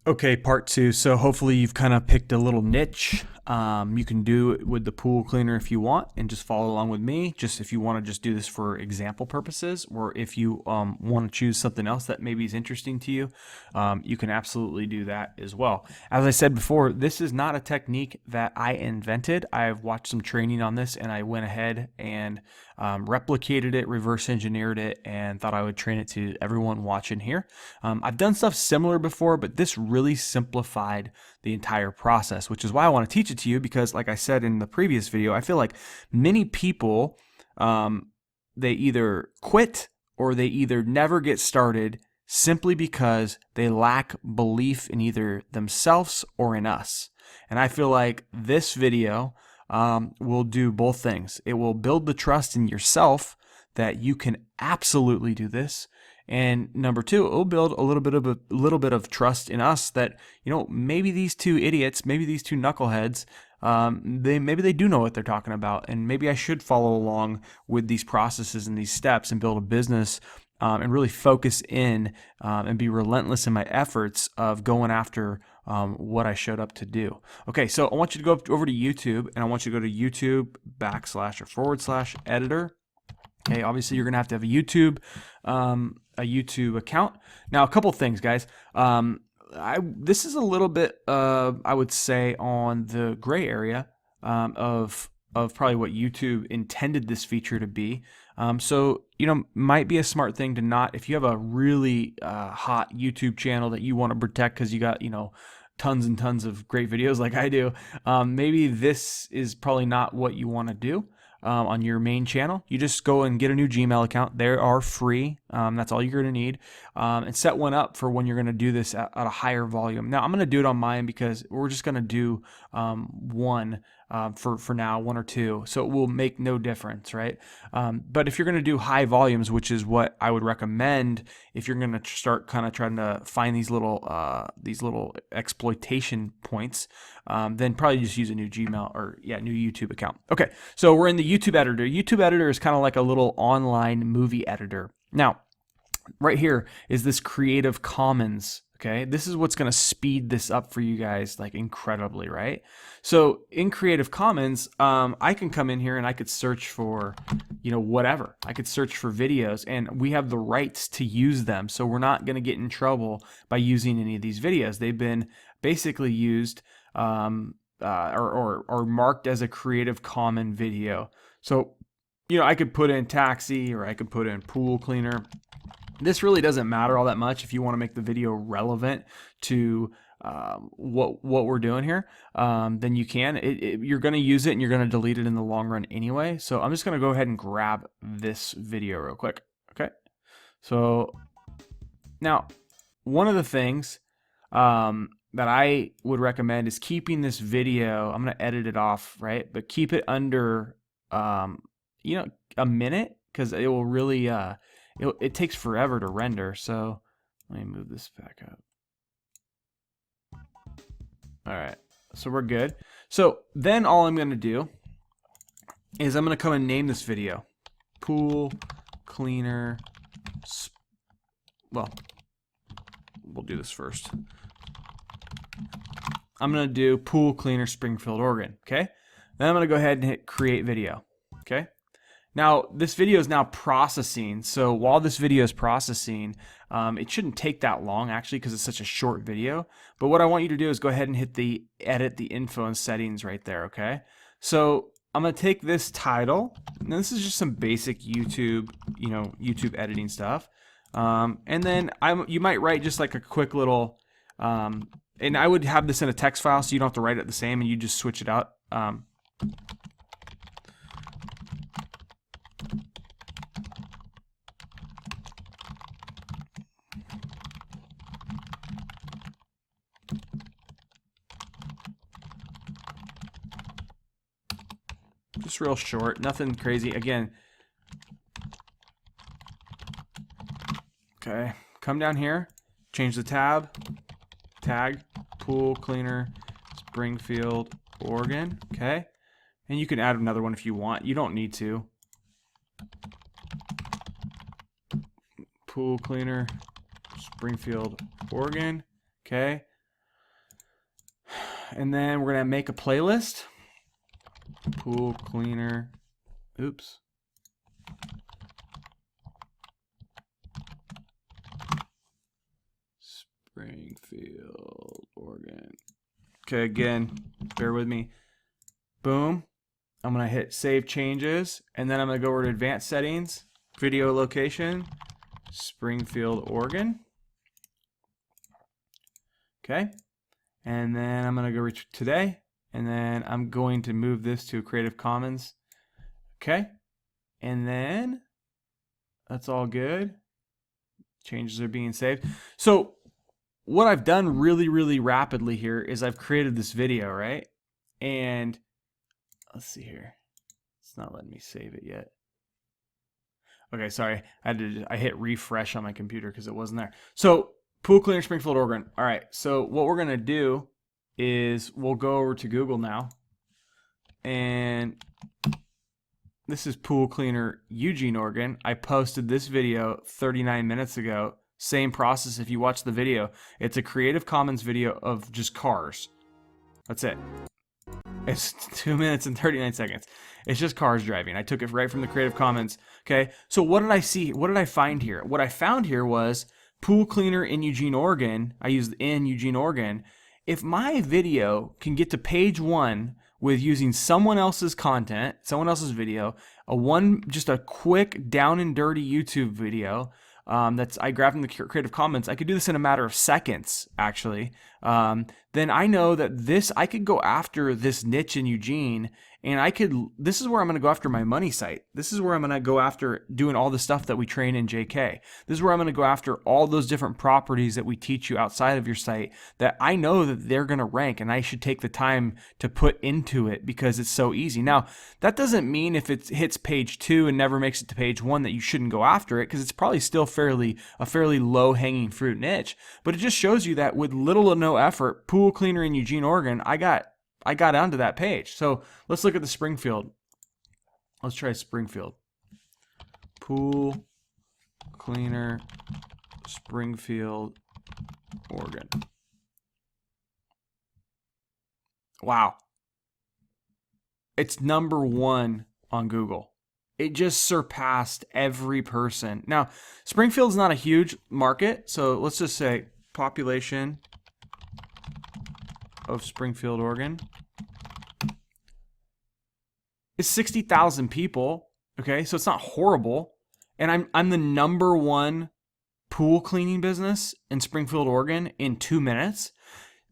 Okay, part two. So hopefully you've kind of picked a little niche. You can do it with the pool cleaner if you want and just follow along with me. Just if you want to just do this for example purposes, or if you want to choose something else that maybe is interesting to you, you can absolutely do that as well. As I said before, this is not a technique that I invented. I've watched some training on this and I went ahead and replicated it, reverse engineered it, and thought I would train it to everyone watching here. I've done stuff similar before, but this really simplified the entire process, which is why I want to teach it to you because, like I said in the previous video, I feel like many people, they either quit or they either never get started simply because they lack belief in either themselves or in us. And I feel like this video will do both things. It will build the trust in yourself that you can absolutely do this. And number two, it'll build a little bit of trust in us that, maybe these two idiots, maybe these two knuckleheads, maybe they do know what they're talking about, and maybe I should follow along with these processes and these steps and build a business, and really focus in, and be relentless in my efforts of going after what I showed up to do. Okay, so I want you to go over to YouTube, and I want you to go to YouTube / editor. Okay, obviously you're gonna have to have a YouTube account. Now, a couple things, guys. This is a little bit, I would say, on the gray area of probably what YouTube intended this feature to be. So might be a smart thing to not, if you have a really hot YouTube channel that you want to protect because you got tons and tons of great videos like I do. Maybe this is probably not what you want to do. On your main channel, you just go and get a new Gmail account. They are free. That's all you're going to need, and set one up for when you're going to do this at a higher volume. Now, I'm going to do it on mine because we're just going to do one for now, one or two, so it will make no difference, right? But if you're going to do high volumes, which is what I would recommend, if you're going to start kind of trying to find these little exploitation points, then probably just use a new Gmail or new YouTube account. Okay, so we're in the YouTube editor. YouTube editor is kind of like a little online movie editor. Now, right here is this Creative Commons. Okay, this is what's going to speed this up for you guys like incredibly, right? So in Creative Commons, I can come in here and I could search for, whatever. I could search for videos, and we have the rights to use them. So we're not going to get in trouble by using any of these videos. They've been basically used, or marked as a Creative Commons video. So, I could put in taxi or I could put in pool cleaner. This really doesn't matter all that much if you want to make the video relevant to what we're doing here. Then you can. You're going to use it and you're going to delete it in the long run anyway. So I'm just going to go ahead and grab this video real quick. Okay. So now, one of the things that I would recommend is keeping this video. I'm going to edit it off, right? But keep it under, a minute, because it will really, it takes forever to render. So let me move this back up. All right, so we're good. So then all I'm going to do is I'm going to come and name this video pool cleaner. Well, we'll do this first. I'm going to do pool cleaner Springfield, Oregon. Okay. Then I'm going to go ahead and hit create video. Okay. Now, this video is now processing. So while this video is processing, it shouldn't take that long actually because it's such a short video. But what I want you to do is go ahead and hit the edit the info and settings right there. Okay. So I'm going to take this title. Now, this is just some basic YouTube, YouTube editing stuff. And then you might write just like a quick little, and I would have this in a text file so you don't have to write it the same and you just switch it out. Just real short, nothing crazy. Again, okay, come down here, change the tab, tag, pool cleaner, Springfield, Oregon, okay? And you can add another one if you want. You don't need to. Pool cleaner, Springfield, Oregon, okay? And then we're going to make a playlist. Pool cleaner. Oops. Springfield, Oregon. Okay, again, bear with me. Boom. I'm going to hit save changes, and then I'm going to go over to advanced settings, video location, Springfield, Oregon. Okay. And then I'm going to go reach today, and then I'm going to move this to Creative Commons. Okay. And then that's all good. Changes are being saved. So what I've done really, really rapidly here is I've created this video, right? And let's see here. It's not letting me save it yet. Okay, sorry. I hit refresh on my computer because it wasn't there. So pool cleaner, Springfield, Oregon. All right. So what we're gonna do is we'll go over to Google now, and this is pool cleaner, Eugene, Oregon. I posted this video 39 minutes ago. Same process. If you watch the video, it's a Creative Commons video of just cars. That's it. It's 2 minutes and 39 seconds. It's just cars driving. I took it right from the Creative Commons. Okay. So what did I see? What did I find here? What I found here was pool cleaner in Eugene, Oregon. I used in Eugene, Oregon. If my video can get to page 1 with using someone else's content, someone else's video, just a quick down and dirty YouTube video, that's I grabbed from the Creative Commons. I could do this in a matter of seconds, actually. Then I know that I could go after this niche in Eugene, and this is where I'm going to go after my money site. This is where I'm going to go after doing all the stuff that we train in JK. This is where I'm going to go after all those different properties that we teach you outside of your site that I know that they're going to rank, and I should take the time to put into it because it's so easy. Now, that doesn't mean if it hits page 2 and never makes it to page 1 that you shouldn't go after it, because it's probably still a fairly low-hanging fruit niche. But it just shows you that with little or no effort, pool cleaner in Eugene, Oregon, I got onto that page. So let's look at the Springfield. Let's try Springfield. Pool cleaner, Springfield, Oregon. Wow. It's #1 on Google. It just surpassed every person. Now, Springfield's not a huge market, so let's just say population of Springfield, Oregon is 60,000 people. Okay, so it's not horrible, and I'm the #1 pool cleaning business in Springfield, Oregon in 2 minutes.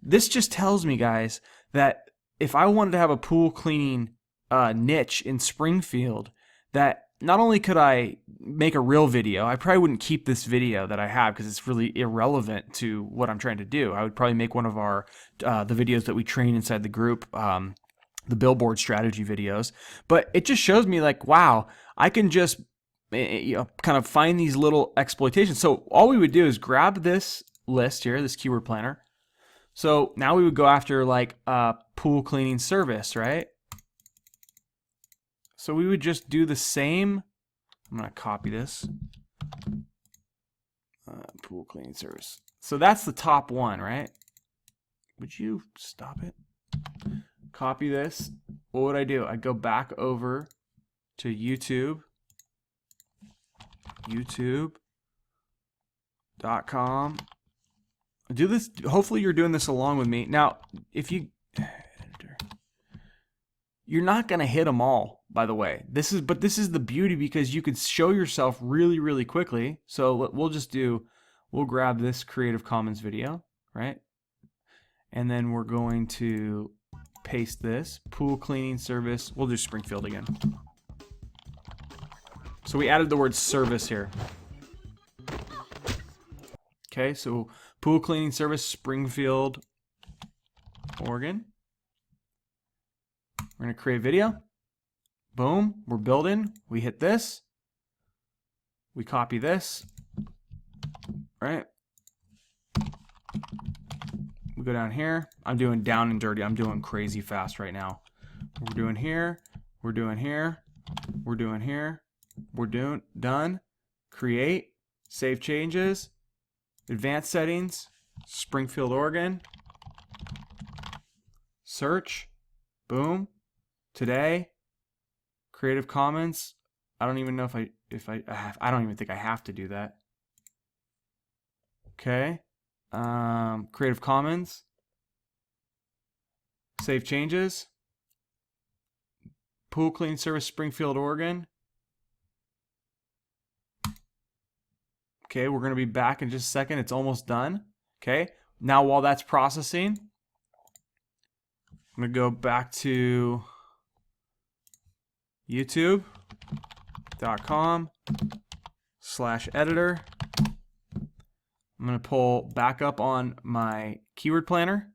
This just tells me, guys, that if I wanted to have a pool cleaning niche in Springfield, that not only could I make a real video, I probably wouldn't keep this video that I have because it's really irrelevant to what I'm trying to do. I would probably make one of our the videos that we train inside the group, the billboard strategy videos. But it just shows me like, wow, I can just kind of find these little exploitations. So all we would do is grab this list here, this keyword planner. So now we would go after like pool cleaning service, right? So we would just do the same. I'm going to copy this. Pool cleaning service. So that's the top one, right? Would you stop it? Copy this. What would I do? I'd go back over to YouTube. YouTube.com. Do this. Hopefully you're doing this along with me. Now, if you're not going to hit them all, by the way. This is the beauty, because you can show yourself really, really quickly. So we'll grab this Creative Commons video, right? And then we're going to paste this pool cleaning service. We'll do Springfield again. So we added the word service here. Okay, so pool cleaning service, Springfield, Oregon. We're going to create video. Boom, we're building. We hit this. We copy this. Right? We go down here. I'm doing down and dirty. I'm doing crazy fast right now. We're doing here. We're doing here. We're doing here. We're doing done. Create. Save changes. Advanced settings. Springfield, Oregon. search, boom, today, Creative Commons. I don't even know if I have, I don't even think I have to do that. Okay, Creative Commons, save changes, pool cleaning service, Springfield, Oregon. Okay, we're going to be back in just a second. It's almost done. Okay, now while that's processing, I'm going to go back to youtube.com/editor. I'm going to pull back up on my keyword planner.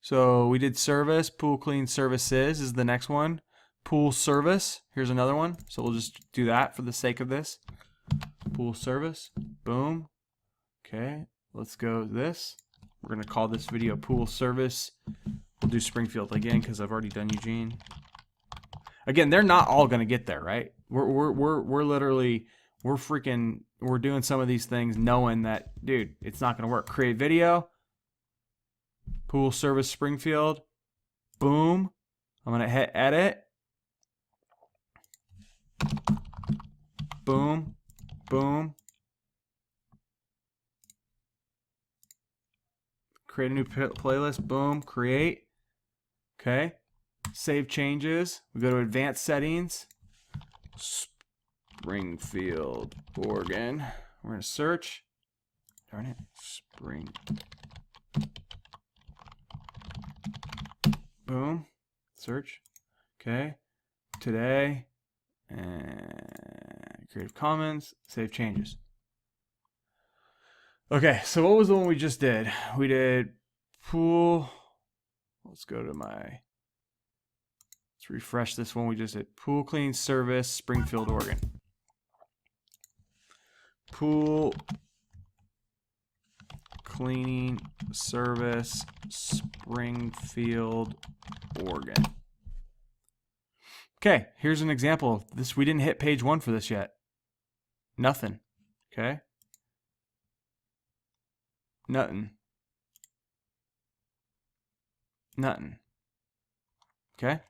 So we did service, pool clean services is the next one. Pool service, here's another one. So we'll just do that for the sake of this. Pool service, boom. Okay, let's go this. We're going to call this video pool service. We'll do Springfield again because I've already done Eugene. Again, they're not all going to get there, right? We're literally, we're doing some of these things knowing that, dude, it's not going to work. Create video, pool service Springfield, boom. I'm going to hit edit, boom, boom. Create a new playlist, boom, create. Okay, save changes. We go to advanced settings, Springfield, Oregon. We're going to search. Darn it. Boom. Search. Okay. Today. And Creative Commons. Save changes. Okay, so what was the one we just did? We did pool. Let's go to let's refresh this one. We just did pool cleaning service, Springfield, Oregon. Pool cleaning service, Springfield, Oregon. Okay, here's an example of this. We didn't hit page 1 for this yet. Nothing. Okay. Nothing. Okay.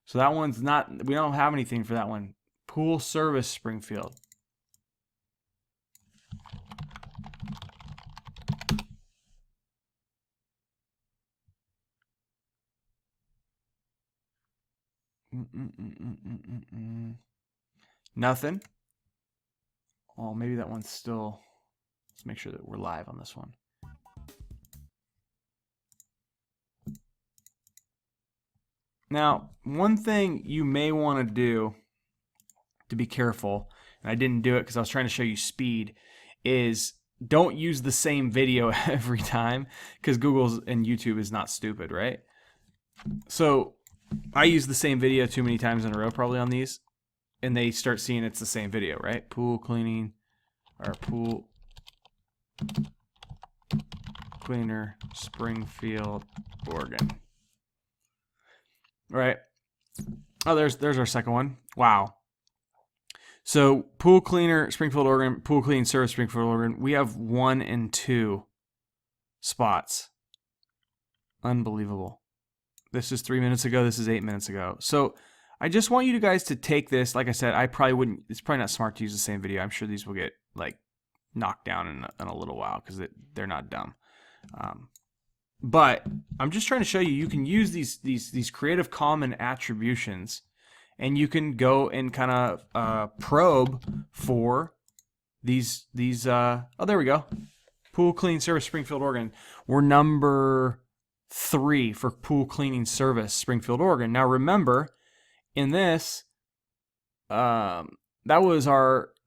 So that one's not, we don't have anything for that one. Pool service Springfield. Nothing. Oh, maybe that one's still, let's make sure that we're live on this one. Now, one thing you may want to do to be careful, and I didn't do it because I was trying to show you speed, is don't use the same video every time, because Google and YouTube is not stupid, right? So I use the same video too many times in a row probably on these, and they start seeing it's the same video, right? Pool cleaning, or pool cleaner, Springfield, Oregon. Right. Oh, there's our second one. Wow. So pool cleaner, Springfield, Oregon, pool cleaning service, Springfield, Oregon. We have 1 and 2 spots. Unbelievable. This is 3 minutes ago. This is 8 minutes ago. So I just want you guys to take this. Like I said, I probably wouldn't. It's probably not smart to use the same video. I'm sure these will get like knocked down in a little while because they're not dumb. But I'm just trying to show you, you can use these Creative Commons attributions, and you can go and kind of probe for these. Oh, there we go. Pool cleaning service, Springfield, Oregon. We're number 3 for pool cleaning service, Springfield, Oregon. Now remember, in this, that was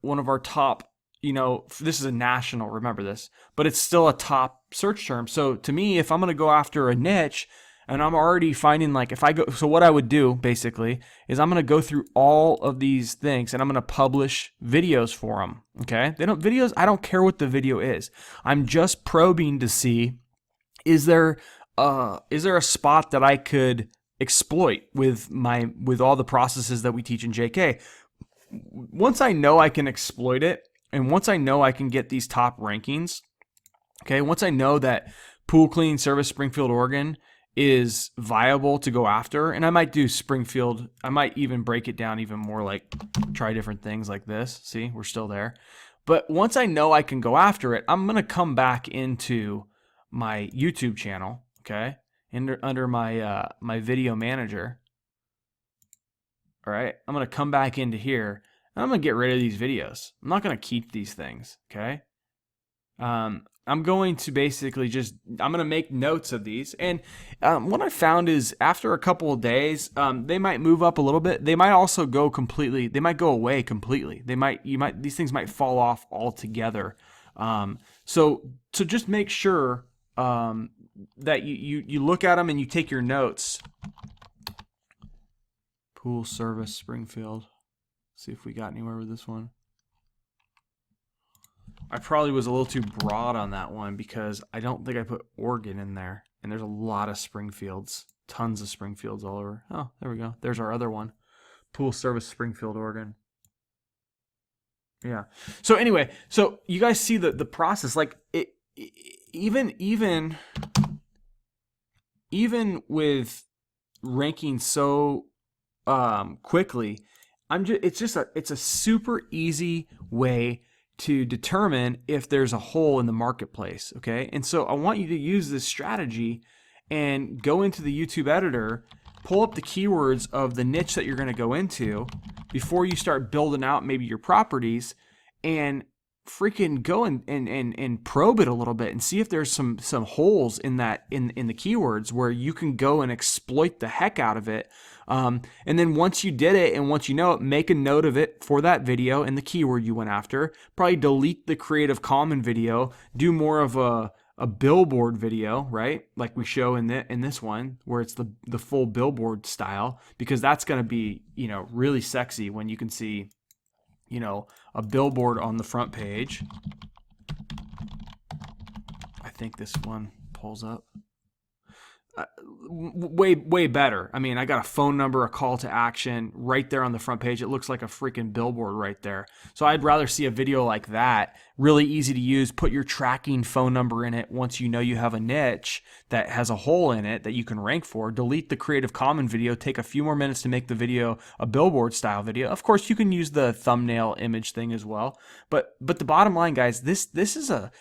one of our top. You know, this is a national, remember this, but it's still a top search term. So to me, if I'm going to go after a niche and I'm already finding, like, if I go, so what I would do basically is I'm going to go through all of these things and I'm going to publish videos for them. Okay. Videos, I don't care what the video is. I'm just probing to see, is there a spot that I could exploit with all the processes that we teach in JK? Once I know I can exploit it, and once I know I can get these top rankings, okay, once I know that pool cleaning service Springfield, Oregon is viable to go after. And I might do Springfield. I might even break it down even more, like try different things like this. See, we're still there. But once I know I can go after it, I'm going to come back into my YouTube channel, okay? Under my my video manager. All right, I'm going to come back into here, and I'm going to get rid of these videos. I'm not going to keep these things, okay? I'm going to basically I'm going to make notes of these. And what I found is after a couple of days, they might move up a little bit. They might also go completely, they might go away completely. These things might fall off altogether. So just make sure that you look at them and you take your notes. Pool service, Springfield. See if we got anywhere with this one. I probably was a little too broad on that one because I don't think I put Oregon in there. And there's a lot of Springfields. Tons of Springfields all over. Oh, there we go. There's our other one. Pool service, Springfield, Oregon. Yeah. So anyway, so you guys see the process. Like even with ranking so quickly, it's a super easy way to determine if there's a hole in the marketplace, okay? And so I want you to use this strategy and go into the YouTube editor, pull up the keywords of the niche that you're going to go into before you start building out maybe your properties, and freaking go and probe it a little bit and see if there's some holes in that in the keywords where you can go and exploit the heck out of it. And then once you did it and once you know it, make a note of it for that video and the keyword you went after. Probably delete the Creative Commons video, do more of a billboard video, right? Like we show in this one where it's the full billboard style, because that's going to be, you know, really sexy when you can see, you know, a billboard on the front page. I think this one pulls up. Way better. I mean, I got a phone number, a call to action right there on the front page. It looks like a freaking billboard right there. So I'd rather see a video like that. Really easy to use. Put your tracking phone number in it once you know you have a niche that has a hole in it that you can rank for. Delete the Creative Commons video. Take a few more minutes to make the video a billboard style video. Of course, you can use the thumbnail image thing as well. But the bottom line, guys, this is a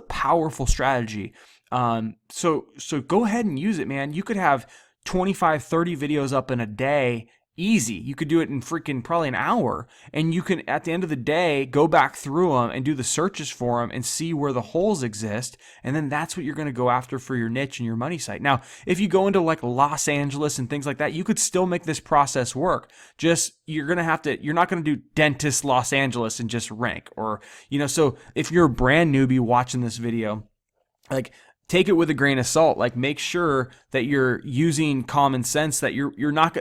powerful strategy. So go ahead and use it, man. You could have 25, 30 videos up in a day. Easy. You could do it in freaking probably an hour, and you can, at the end of the day, go back through them and do the searches for them and see where the holes exist. And then that's what you're going to go after for your niche and your money site. Now, if you go into like Los Angeles and things like that, you could still make this process work. Just, you're not going to do dentist Los Angeles and just rank, or, you know, so if you're a brand newbie watching this video, like, take it with a grain of salt. Like, make sure that you're using common sense, that you're not,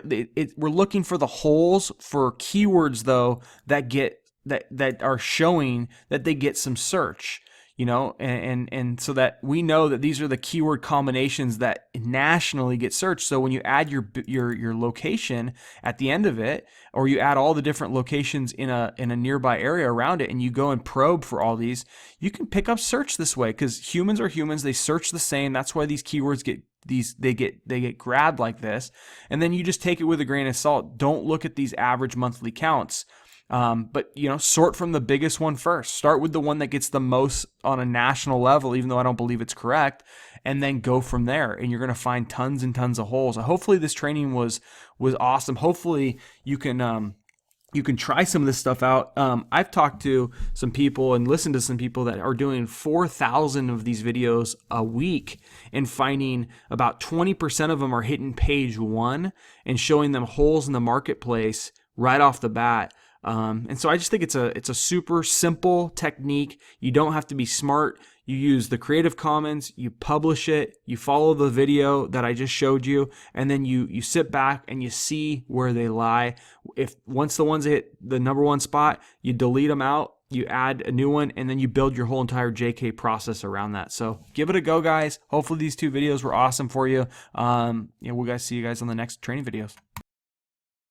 we're looking for the holes for keywords though that are showing that they get some search, you know, and so that we know that these are the keyword combinations that nationally get searched. So when you add your location at the end of it, or you add all the different locations in a nearby area around it, and you go and probe for all these, you can pick up search this way, because humans are humans. They search the same. That's why these keywords get grabbed like this. And then you just take it with a grain of salt. Don't look at these average monthly counts. But, you know, sort from the biggest one first. Start with the one that gets the most on a national level, even though I don't believe it's correct, and then go from there. And you're going to find tons and tons of holes. Hopefully this training was awesome. Hopefully you can try some of this stuff out. I've talked to some people and listened to some people that are doing 4,000 of these videos a week and finding about 20% of them are hitting page 1 and showing them holes in the marketplace right off the bat. And so I just think it's a super simple technique. You don't have to be smart. You use the Creative Commons, you publish it, you follow the video that I just showed you, and then you sit back and you see where they lie. If once the ones hit the number one spot, you delete them out, you add a new one, and then you build your whole entire JK process around that. So give it a go, guys. Hopefully these 2 videos were awesome for you. We'll see you guys on the next training videos.